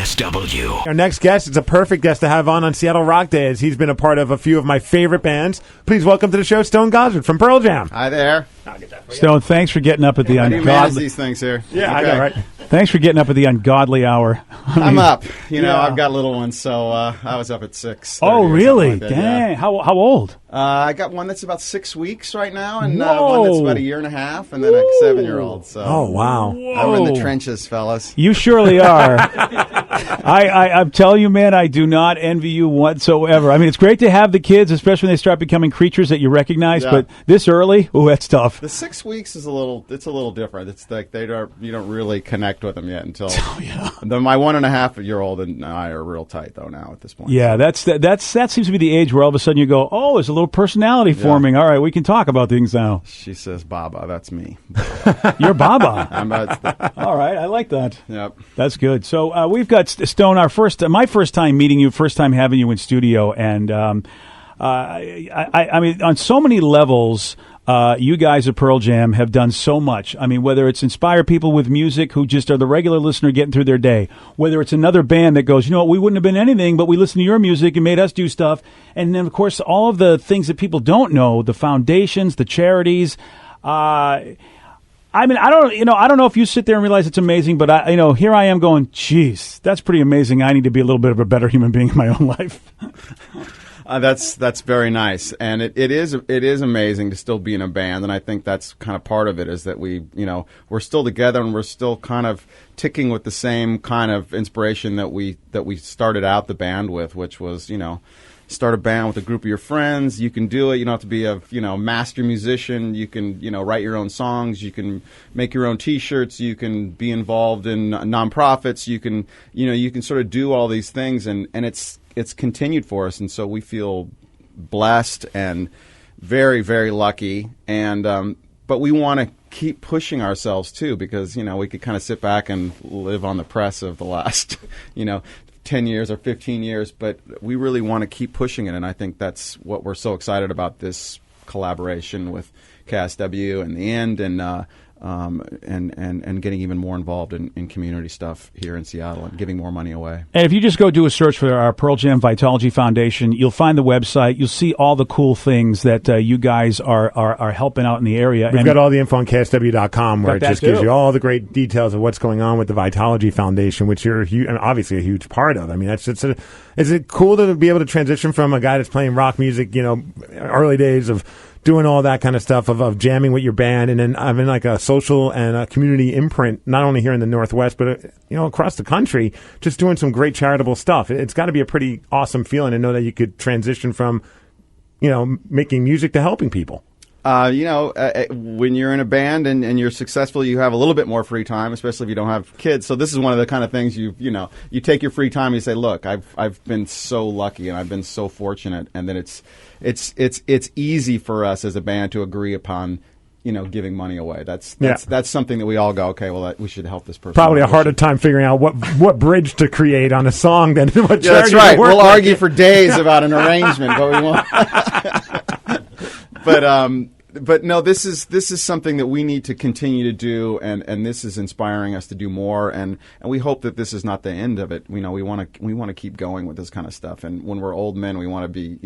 KSW. Our next guest is a perfect guest to have on Seattle Rock Day, as he's been a part of a few of my favorite bands. Please welcome to the show Stone Gossard from Pearl Jam. Hi there. Stone, thanks for getting up at the How do you manage ungodly. these things here? Yeah, Okay. I know, right? Thanks for getting up at the ungodly hour. I'm up. You know, Yeah. I've got little ones, so I was up at 6. Oh, really? Like that, Dang. yeah. How old? I got one that's about 6 weeks right now, and Whoa. one that's about 1.5 years, and then a 7-year-old. So Oh, wow. I'm in the trenches, fellas. You surely are. I'm telling you, man, I do not envy you whatsoever. I mean, it's great to have the kids, especially when they start becoming creatures that you recognize, Yeah. but this early, ooh, that's tough. The 6 weeks is a little different. It's like you don't really connect with them yet until. Oh, yeah. My 1.5-year-old and I are real tight though now at this point. Yeah, that seems to be the age where all of a sudden you go, oh, there's a little personality forming. All right, we can talk about things now. She says, "Baba, that's me." You're Baba. All All right, I like that. Yep. That's good. So we've got Stone. My first time meeting you, first time having you in studio, and I mean, on so many levels. You guys at Pearl Jam have done so much. I mean, whether it's inspire people with music who just are the regular listener getting through their day, whether it's another band that goes, you know what, we wouldn't have been anything, but we listened to your music and made us do stuff. And then, of course, all of the things that people don't know, the foundations, the charities. I mean, I don't know if you sit there and realize it's amazing, but here I am going, geez, that's pretty amazing. I need to be a little bit of a better human being in my own life. That's very nice, and it is amazing to still be in a band, and I think that's kind of part of it is that we're still together and we're still kind of ticking with the same kind of inspiration that we started out the band with, which was start a band with a group of your friends. You can do it. You don't have to be a master musician. You can write your own songs. You can make your own T-shirts. You can be involved in nonprofits. You can sort of do all these things, and it's continued for us, and so we feel blessed and very, very lucky. And but we want to keep pushing ourselves too, because we could kind of sit back and live on the press of the last 10 years or 15 years, but we really want to keep pushing it, and I think that's what we're so excited about, this collaboration with KSW in the end, and getting even more involved in community stuff here in Seattle and giving more money away. And if you just go do a search for our Pearl Jam Vitalogy Foundation, you'll find the website. You'll see all the cool things that you guys are helping out in the area. We've got all the info on KSW.com, where it just gives you all the great details of what's going on with the Vitalogy Foundation, which you're obviously a huge part of. I mean, is it cool to be able to transition from a guy that's playing rock music, early days of doing all that kind of stuff of jamming with your band, and then having like a social and a community imprint, not only here in the Northwest, but across the country, just doing some great charitable stuff. It's got to be a pretty awesome feeling to know that you could transition from, making music to helping people. When you're in a band and you're successful, you have a little bit more free time, especially if you don't have kids. So this is one of the kind of things you take your free time and you say, look, I've been so lucky and I've been so fortunate, and then it's easy for us as a band to agree upon giving money away. That's something that we all go, okay, well, we should help this person. Probably a harder time figuring out what bridge to create on a song than what charity. Yeah, that's right. We'll with. argue for days about an arrangement, but we won't. But no, this is something that we need to continue to do, and this is inspiring us to do more, and we hope that this is not the end of it. We want to keep going with this kind of stuff, and when we're old men, we want to be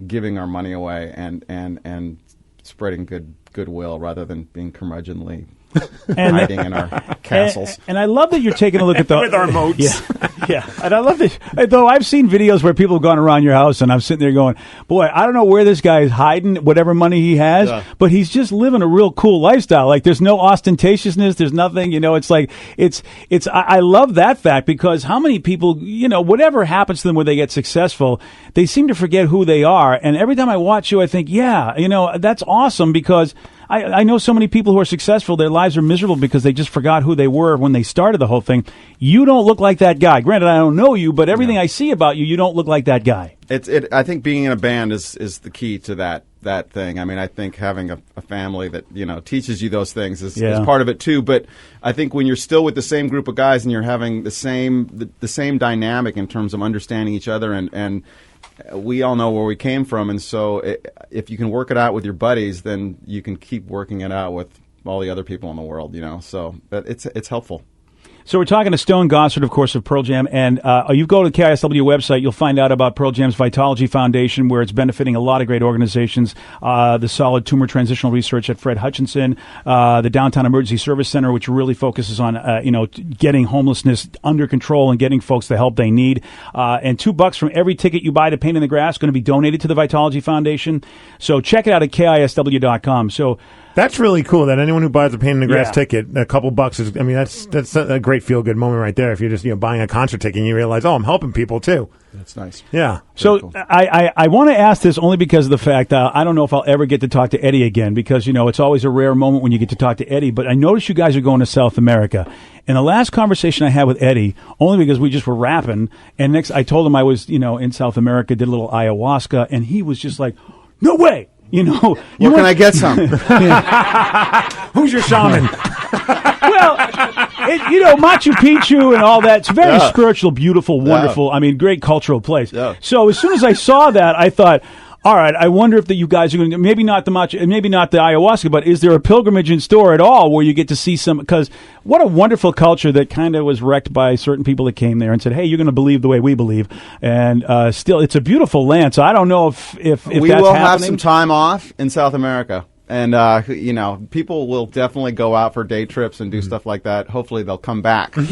giving our money away and spreading goodwill rather than being curmudgeonly hiding in our castles. And I love that you're taking a look at the with our moats. Yeah. And I love that. Though I've seen videos where people have gone around your house, and I'm sitting there going, boy, I don't know where this guy is hiding whatever money he has, but he's just living a real cool lifestyle. Like, there's no ostentatiousness. There's nothing, it's like, I love that fact, because how many people, whatever happens to them when they get successful, they seem to forget who they are. And every time I watch you, I think, that's awesome, because I know so many people who are successful, their lives are miserable because they just forgot who they were when they started the whole thing. You don't look like that guy. Granted, I don't know you, but everything I see about you, you don't look like that guy. I think being in a band is the key to that thing. I mean, I think having a family that, teaches you those things is part of it too. But I think when you're still with the same group of guys and you're having the same dynamic in terms of understanding each other, and we all know where we came from, and so if you can work it out with your buddies, then you can keep working it out with all the other people in the world, So but it's helpful. So we're talking to Stone Gossard, of course, of Pearl Jam, and you go to the KISW website, you'll find out about Pearl Jam's Vitalogy Foundation, where it's benefiting a lot of great organizations, the Solid Tumor Transitional Research at Fred Hutchinson, the Downtown Emergency Service Center, which really focuses on, getting homelessness under control and getting folks the help they need. And $2 from every ticket you buy to Paint in the Grass is going to be donated to the Vitalogy Foundation. So check it out at KISW.com. So that's really cool that anyone who buys a Pain in the Grass ticket, a couple bucks is, I mean, that's a great feel-good moment right there. If you're just, buying a concert ticket and you realize, I'm helping people too. That's nice. Yeah. So cool. I want to ask this only because of the fact that I don't know if I'll ever get to talk to Eddie again, because, it's always a rare moment when you get to talk to Eddie, but I noticed you guys are going to South America. And the last conversation I had with Eddie, only because we just were rapping, and next I told him I was, in South America, did a little ayahuasca, and he was just like, no way. Where can I get some? Who's your shaman? Well, Machu Picchu and all that, it's very spiritual, beautiful, wonderful. I mean, great cultural place. Yeah. So as soon as I saw that, I thought, all right, I wonder if you guys are going to, maybe not the ayahuasca, but is there a pilgrimage in store at all where you get to see some, because what a wonderful culture that kind of was wrecked by certain people that came there and said, hey, you're going to believe the way we believe. And still, it's a beautiful land. So I don't know if we that's will happening. Have some time off in South America. And, people will definitely go out for day trips and do stuff like that. Hopefully they'll come back from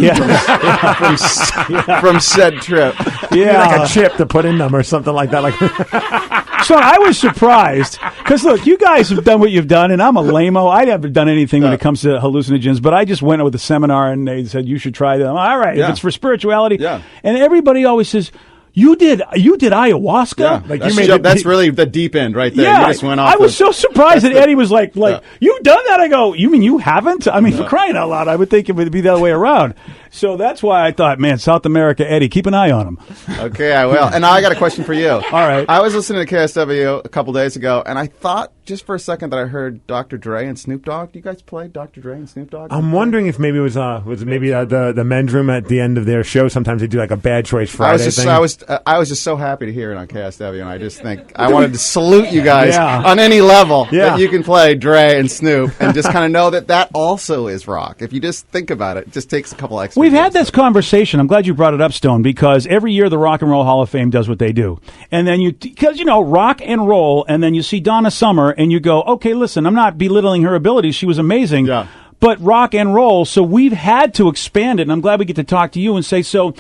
said trip. Yeah. Like a chip to put in them or something like that. So I was surprised because, look, you guys have done what you've done, and I'm a lame-o. I haven't done anything when it comes to hallucinogens, but I just went with a seminar, and they said, you should try them. All right, if it's for spirituality. Yeah. And everybody always says, You did ayahuasca? Yeah, like that's really the deep end right there. Yeah, you just went off. I was so surprised that Eddie was like, you've done that? I go, you mean you haven't? I mean, for crying out loud, I would think it would be the other way around. So that's why I thought, man, South America, Eddie, keep an eye on him. Okay, I will. And now I got a question for you. All right. I was listening to KSW a couple days ago, and I thought just for a second that I heard Dr. Dre and Snoop Dogg. Do you guys play Dr. Dre and Snoop Dogg? I'm wondering if maybe it was the men's room at the end of their show. Sometimes they do like a Bad Choice Friday thing. I was just so happy to hear it on KSW, and I just think I wanted to salute you guys on any level that you can play Dre and Snoop, and just kind of know that also is rock. If you just think about it, it just takes a couple extra. We've had this conversation. I'm glad you brought it up, Stone, because every year the Rock and Roll Hall of Fame does what they do, and then because rock and roll, and then you see Donna Summer, and you go, okay, listen, I'm not belittling her abilities. She was amazing. Yeah. But rock and roll, so we've had to expand it, and I'm glad we get to talk to you and say, so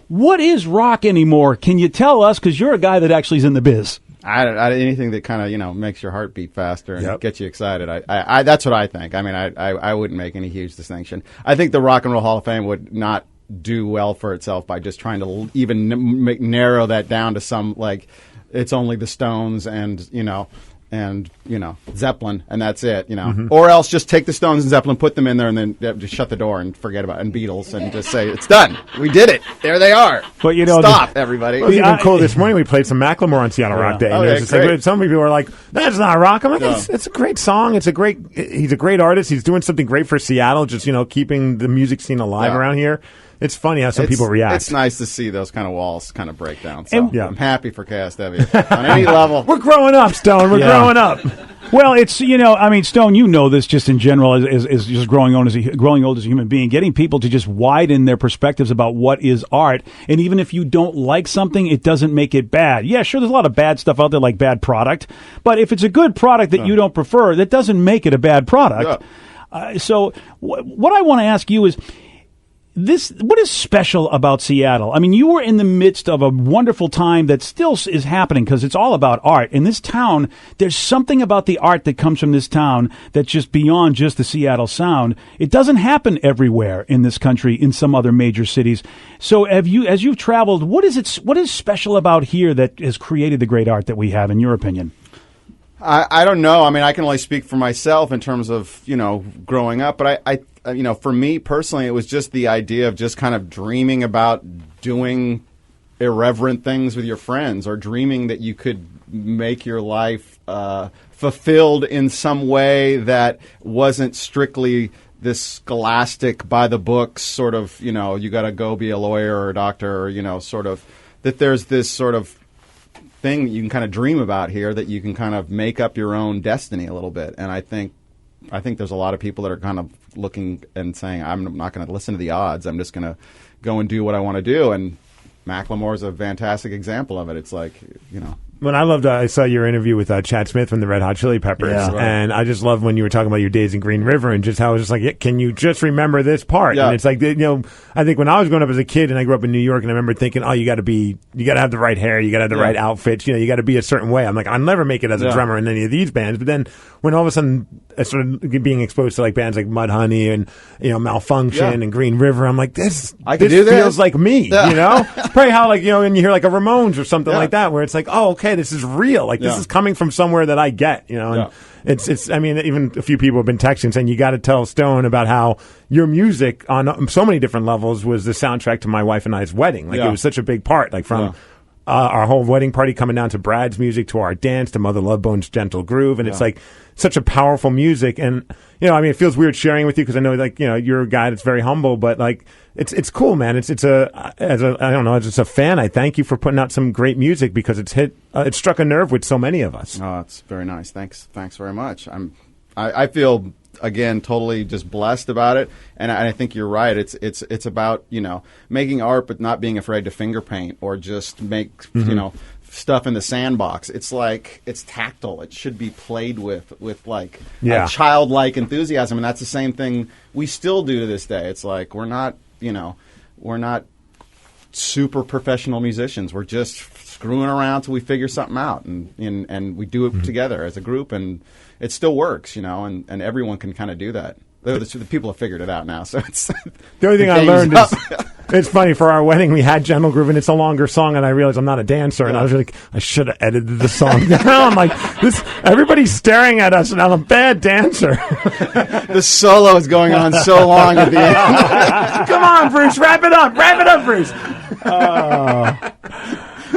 what is rock anymore? Can you tell us? Because you're a guy that actually is in the biz. Anything that kind of makes your heart beat faster and gets you excited. I that's what I think. I mean, I wouldn't make any huge distinction. I think the Rock and Roll Hall of Fame would not do well for itself by just trying to even narrow that down to some it's only the Stones and Zeppelin, and that's it, Or else just take the Stones and Zeppelin, put them in there, and then just shut the door and forget about it, and Beatles, and just say, it's done. We did it. There they are. But Stop, everybody. It was even cool. This morning we played some Macklemore on Seattle Rock Day. And some people were like, that's not rock. I'm like, it's a great song. He's a great artist. He's doing something great for Seattle, just, keeping the music scene alive around here. It's funny how some people react. It's nice to see those kind of walls kind of break down. So I'm happy for KSW on any level. We're growing up, Stone. We're growing up. Well, it's Stone, this just in general is just growing old as a human being, getting people to just widen their perspectives about what is art, and even if you don't like something, it doesn't make it bad. Yeah, sure, there's a lot of bad stuff out there, like bad product, but if it's a good product that you don't prefer, that doesn't make it a bad product. So what I want to ask you is, what is special about Seattle? I mean, you were in the midst of a wonderful time that still is happening because it's all about art. In this town, there's something about the art that comes from this town that's just beyond just the Seattle sound. It doesn't happen everywhere in this country, in some other major cities. So as you've traveled, what is special about here that has created the great art that we have, in your opinion? I don't know. I mean, I can only speak for myself in terms of, growing up, but I for me personally, it was just the idea of just kind of dreaming about doing irreverent things with your friends, or dreaming that you could make your life fulfilled in some way that wasn't strictly this scholastic, by the books sort of, you got to go be a lawyer or a doctor, or, sort of that there's this sort of thing that you can kind of dream about here, that you can kind of make up your own destiny a little bit. And I think I think there's a lot of people that are kind of looking and saying, I'm not going to listen to the odds. I'm just going to go and do what I want to do. And Macklemore's a fantastic example of it. It's like, When I saw your interview with Chad Smith from the Red Hot Chili Peppers, and I just loved when you were talking about your days in Green River and just how it was just like, can you just remember this part? Yeah. And it's like, I think when I was growing up as a kid and I grew up in New York, and I remember thinking, you got to have the right hair, you got to have the right outfits, you got to be a certain way. I'm like, I'll never make it as a drummer in any of these bands. But then when all of a sudden I started being exposed to like bands like Mudhoney and Malfunction and Green River, I'm like, this feels like me, Probably how when you hear like a Ramones or something like that, where it's like, oh, okay, this is real. Like this is coming from somewhere that I get, And it's. I mean, even a few people have been texting saying you got to tell Stone about how your music on so many different levels was the soundtrack to my wife and I's wedding. Like it was such a big part. Like from our whole wedding party coming down to Brad's music to our dance to Mother Love Bone's Gentle Groove, and it's like such a powerful music. And it feels weird sharing with you because I know you're a guy that's very humble, but like. It's cool, man. As a fan, I thank you for putting out some great music because it struck a nerve with so many of us. Oh, it's very nice. Thanks very much. I feel again totally just blessed about it, and I think you're right. It's about making art, but not being afraid to finger paint or just make stuff in the sandbox. It's like it's tactile. It should be played with like a childlike enthusiasm, and that's the same thing we still do to this day. It's like we're not super professional musicians. We're just screwing around till we figure something out, and we do it together as a group, and it still works, and everyone can kind of do that. The people have figured it out now, so it's the only thing I learned is it's funny. For our wedding, we had Gentle Groove, and it's a longer song, and I realized I'm not a dancer, and I was like, I should have edited the song down. Like this, everybody's staring at us, and I'm a bad dancer. The solo is going on so long at the end. Come on, Bruce, wrap it up, Bruce.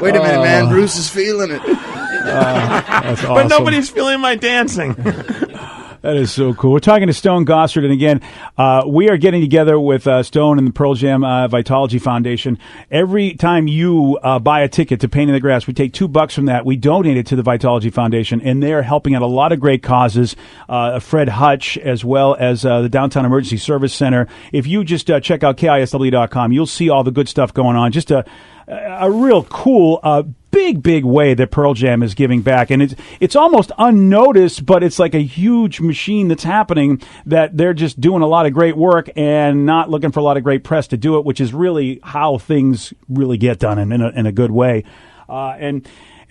Wait a minute, man. Bruce is feeling it. That's awesome. But nobody's feeling my dancing. That is so cool. We're talking to Stone Gossard, and again, we are getting together with Stone and the Pearl Jam Vitalogy Foundation. Every time you buy a ticket to Painting the Grass, we take $2 from that. We donate it to the Vitalogy Foundation, and they are helping out a lot of great causes. Fred Hutch, as well as the Downtown Emergency Service Center. If you just check out KISW.com, you'll see all the good stuff going on. Just a real cool, big way that Pearl Jam is giving back, and it's almost unnoticed, but it's like a huge machine that's happening, that they're just doing a lot of great work and not looking for a lot of great press to do it, which is really how things really get done in a good way. And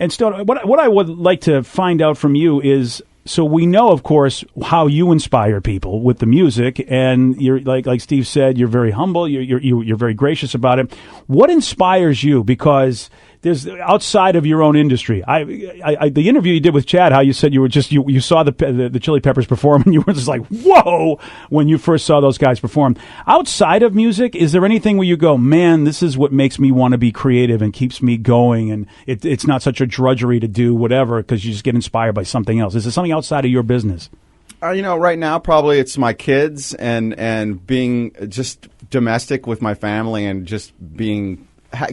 Stone, what I would like to find out from you is, so we know, of course, how you inspire people with the music, and you're like Steve said, you're very humble, you're very gracious about it. What inspires you? Because there's outside of your own industry. The interview you did with Chad, how you said you were just you saw the Chili Peppers perform, and you were just like, whoa, when you first saw those guys perform. Outside of music, is there anything where you go, man, this is what makes me want to be creative and keeps me going, and it's not such a drudgery to do whatever because you just get inspired by something else? Is there something outside of your business? Right now, probably it's my kids and being just domestic with my family and just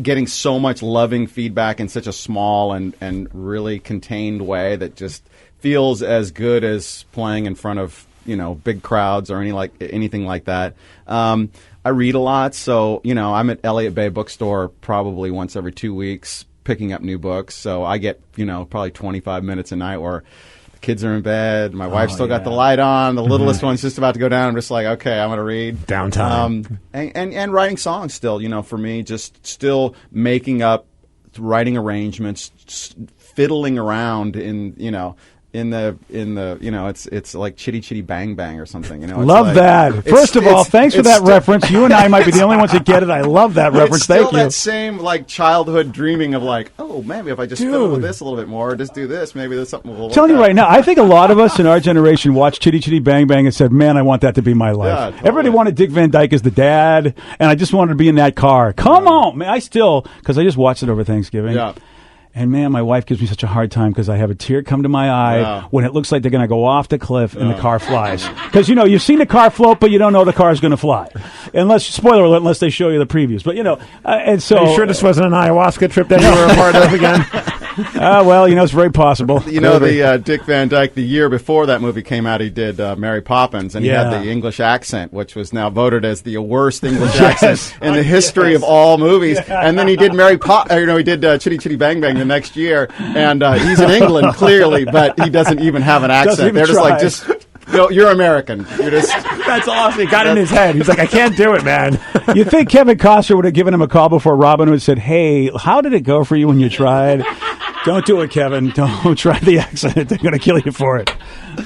getting so much loving feedback in such a small and really contained way that just feels as good as playing in front of big crowds or anything like that. I read a lot, so I'm at Elliott Bay Bookstore probably once every 2 weeks picking up new books. So I get probably 25 minutes a night where kids are in bed. My wife's still got the light on. The littlest one's just about to go down. I'm just like, okay, I'm going to read. Downtime. And writing songs still, for me, just still making up, writing arrangements, fiddling around in the it's like Chitty Chitty Bang Bang or something. Love that. First of all, thanks for that reference. You and I might be the only ones that get it. I love that reference. Thank you. That same childhood dreaming of maybe if I just fiddle with this a little bit more, or just do this, maybe there's something. I'm telling you right now, I think a lot of us in our generation watched Chitty Chitty Bang Bang and said, "Man, I want that to be my life." Yeah, totally. Everybody wanted Dick Van Dyke as the dad, and I just wanted to be in that car. Come on, man! Because I just watched it over Thanksgiving. Yeah. And man, my wife gives me such a hard time because I have a tear come to my eye when it looks like they're going to go off the cliff and the car flies. Because, you've seen the car float, but you don't know the car is going to fly. Spoiler alert, unless they show you the previews. But, and so. Are you sure this wasn't an ayahuasca trip that you were a part of again? Well, it's very possible. The Dick Van Dyke, the year before that movie came out, he did Mary Poppins, and he had the English accent, which was now voted as the worst English accent in the history of all movies. And then he did he did Chitty Chitty Bang Bang the next year, and he's in England clearly, but he doesn't even have an accent. They're just like, you're American. That's awesome. He got in his head. He's like, I can't do it, man. You think Kevin Costner would have given him a call before Robin Hood said, hey, how did it go for you when you tried? Don't do it, Kevin. Don't try the accent. They're going to kill you for it.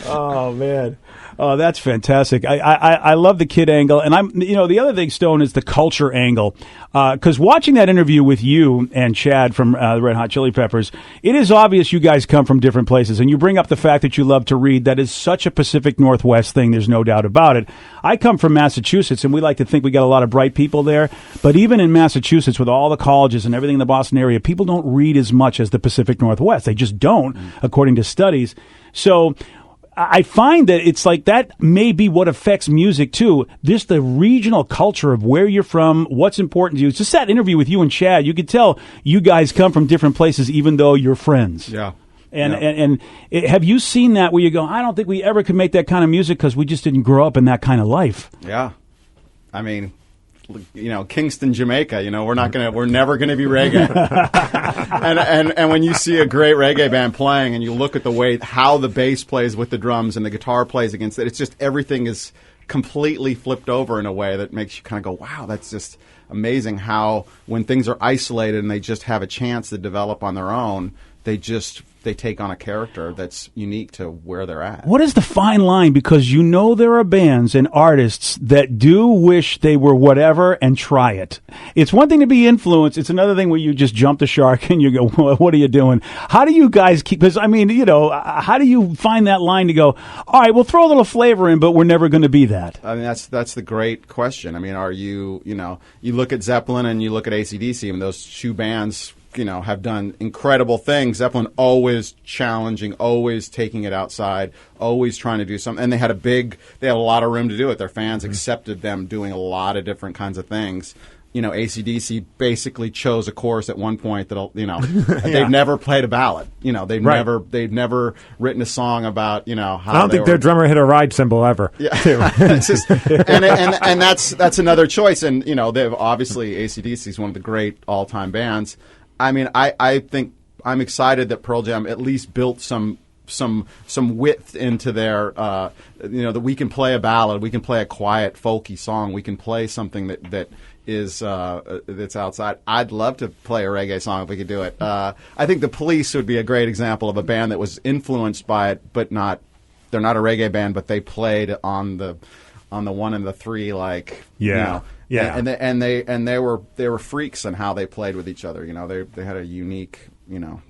Oh, man. Oh, that's fantastic. I love the kid angle. And the other thing, Stone, is the culture angle. Because watching that interview with you and Chad from the Red Hot Chili Peppers, it is obvious you guys come from different places. And you bring up the fact that you love to read. That is such a Pacific Northwest thing. There's no doubt about it. I come from Massachusetts, and we like to think we got a lot of bright people there. But even in Massachusetts, with all the colleges and everything in the Boston area, people don't read as much as the Pacific Northwest. They just don't, according to studies. So I find that it's like that may be what affects music too. Just the regional culture of where you're from, what's important to you. Just that interview with you and Chad, you could tell you guys come from different places, even though you're friends. Yeah. And have you seen that where you go, I don't think we ever could make that kind of music because we just didn't grow up in that kind of life? Yeah. I mean, Kingston, Jamaica, we're never going to be reggae. and when you see a great reggae band playing and you look at the way, how the bass plays with the drums and the guitar plays against it, it's just everything is completely flipped over in a way that makes you kind of go, wow, that's just amazing how when things are isolated and they just have a chance to develop on their own, they take on a character that's unique to where they're at. What is the fine line? Because there are bands and artists that do wish they were whatever and try it. It's one thing to be influenced. It's another thing where you just jump the shark and you go, well, what are you doing? How do you guys keep, because how do you find that line to go, all right, we'll throw a little flavor in, but we're never going to be that? I mean, that's the great question. I mean, are you look at Zeppelin and you look at AC/DC, and those two bands have done incredible things. Zeppelin always challenging, always taking it outside, always trying to do something. And they had a lot of room to do it. Their fans accepted them doing a lot of different kinds of things. AC/DC basically chose a course at one point that they've never played a ballad. They've never written a song about how. I don't think their drummer hit a ride cymbal ever. Yeah, it's just, and that's another choice. And they've obviously AC/DC is one of the great all-time bands. I mean, I think I'm excited that Pearl Jam at least built some width into their, that we can play a ballad, we can play a quiet, folky song, we can play something that is that's outside. I'd love to play a reggae song if we could do it. I think the Police would be a great example of a band that was influenced by it, but they're not a reggae band, but they played on the one and the three, Yeah. And they were freaks on how they played with each other. They had a unique,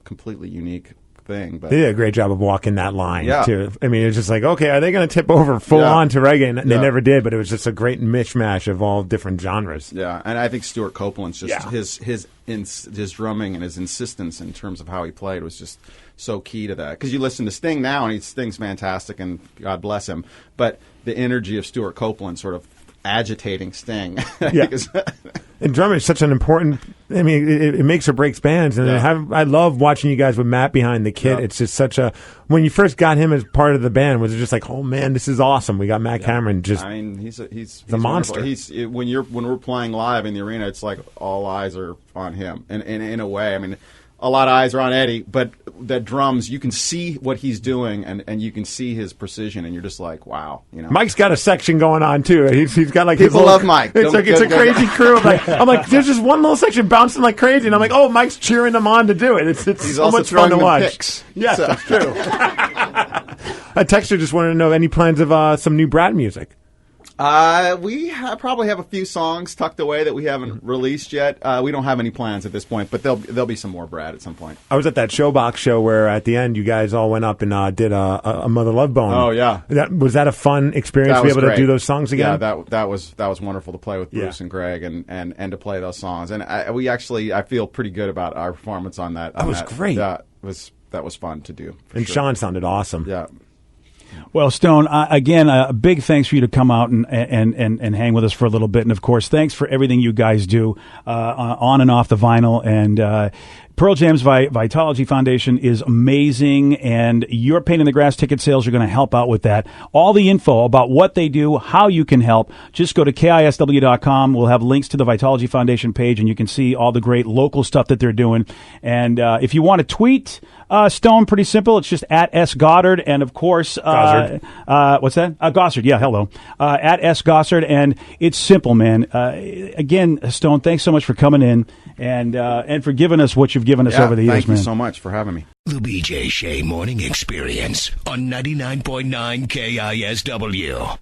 completely unique thing. But they did a great job of walking that line too. I mean, it's just like, okay, are they going to tip over full on to reggae? And they never did, but it was just a great mishmash of all different genres. Yeah, and I think Stuart Copeland's just his drumming and his insistence in terms of how he played was just so key to that. Because you listen to Sting now, and Sting's fantastic, and God bless him. But the energy of Stuart Copeland sort of agitating Sting. And drumming is such an important. I mean, it makes or breaks bands. And I love watching you guys with Matt behind the kit. It's just such a. When you first got him as part of the band, was it just like, oh man, this is awesome? We got Matt Cameron. Just, I mean, he's a monster. When we're playing live in the arena, it's like all eyes are on him. And in a way, I mean, a lot of eyes are on Eddie, but the drums, you can see what he's doing, and you can see his precision, and you're just like, wow. Mike's got a section going on too. He's got like people love Mike. It's a crazy crew. I'm like, there's just one little section bouncing like crazy, and I'm like, oh, Mike's cheering them on to do it. It's he's so much fun to watch. Picks, yes, that's true. A texter just wanted to know any plans of some new Brad music. We probably have a few songs tucked away that we haven't released yet. We don't have any plans at this point, but there'll be some more Brad at some point. I was at that Showbox show where at the end you guys all went up and did a Mother Love Bone. Oh yeah, was that a fun experience to be able to do those songs again? Yeah, that was wonderful to play with Bruce and Greg and to play those songs. And I feel pretty good about our performance on that. That was great. That was fun to do. And sure. Sean sounded awesome. Yeah. Well, Stone, again, a big thanks for you to come out and hang with us for a little bit. And, of course, thanks for everything you guys do on and off the vinyl. And Pearl Jam's Vitalogy Foundation is amazing, and your Pain in the Grass ticket sales are going to help out with that. All the info about what they do, how you can help, just go to KISW.com. We'll have links to the Vitalogy Foundation page, and you can see all the great local stuff that they're doing. And if you want to tweet Stone, pretty simple. It's just at S. Goddard, and of course, Gossard. What's that? Gossard, yeah, hello. At S. Gossard, and it's simple, man. Again, Stone, thanks so much for coming in and for giving us what you've given us over the years, man. Thank you so much for having me. The BJ Shea Morning Experience on 99.9 KISW.